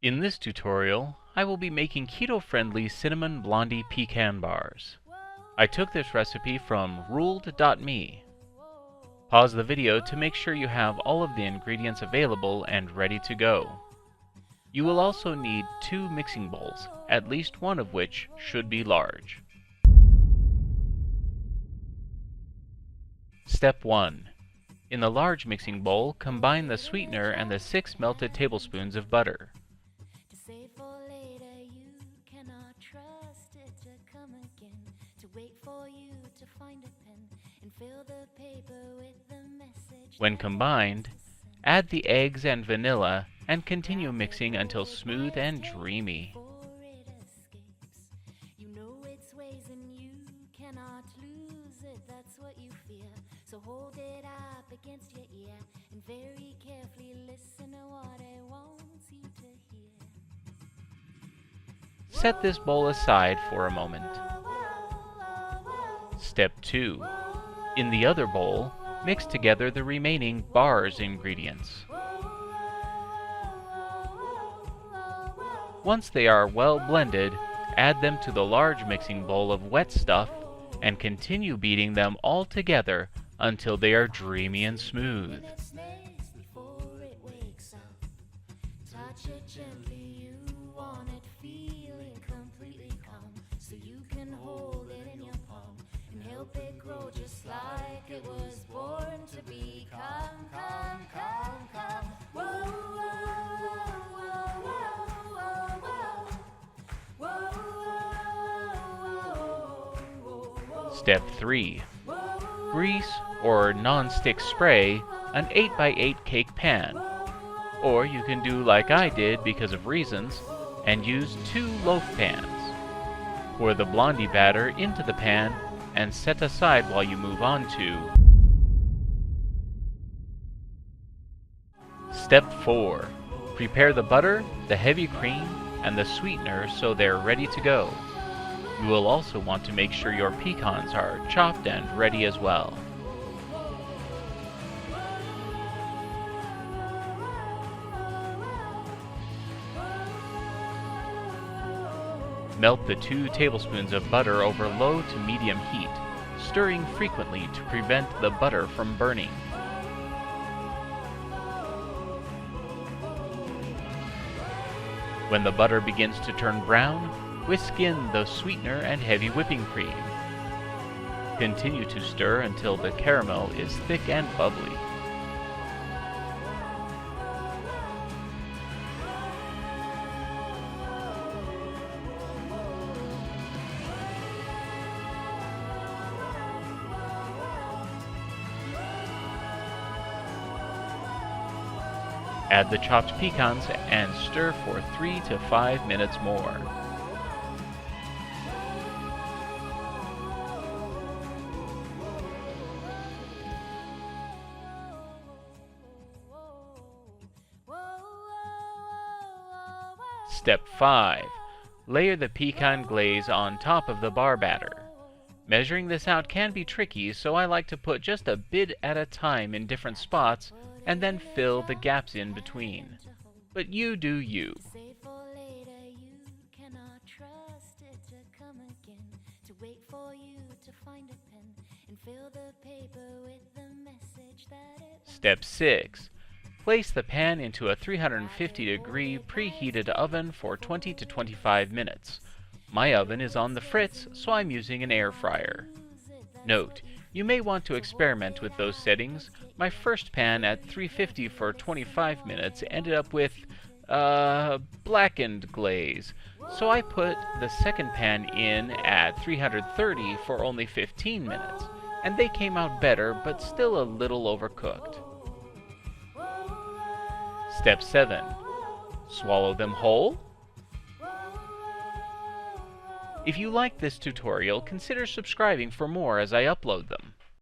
In this tutorial, I will be making keto-friendly cinnamon blondie pecan bars. I took this recipe from ruled.me. Pause the video to make sure you have all of the ingredients available and ready to go. You will also need 2 mixing bowls, at least one of which should be large. Step 1. In the large mixing bowl, combine the sweetener and the 6 melted tablespoons of butter. When combined, add the eggs and vanilla and continue mixing until smooth and dreamy. So hold it up against your ear and very carefully listen to what it wants you to hear. Set this bowl aside for a moment. Step 2. In the other bowl, mix together the remaining bars ingredients. Once they are well blended, add them to the large mixing bowl of wet stuff and continue beating them all together until they are dreamy and smooth. Step 3. Grease or non-stick spray an 8x8 cake pan. Or you can do like I did because of reasons and use 2 loaf pans. Pour the blondie batter into the pan and set aside while you move on to Step 4. Prepare the butter, the heavy cream, and the sweetener so they're ready to go. You will also want to make sure your pecans are chopped and ready as well. Melt the 2 tablespoons of butter over low to medium heat, stirring frequently to prevent the butter from burning. When the butter begins to turn brown, whisk in the sweetener and heavy whipping cream. Continue to stir until the caramel is thick and bubbly. Add the chopped pecans and stir for 3 to 5 minutes more. Step 5. Layer the pecan glaze on top of the bar batter. Measuring this out can be tricky, so I like to put just a bit at a time in different spots and then fill the gaps in between. But you do you. Step 6. Place the pan into a 350-degree preheated oven for 20 to 25 minutes. My oven is on the fritz, so I'm using an air fryer. Note, you may want to experiment with those settings. My first pan at 350 for 25 minutes ended up with blackened glaze, so I put the second pan in at 330 for only 15 minutes, and they came out better but still a little overcooked. Step 7. Swallow them whole. If you like this tutorial, consider subscribing for more as I upload them.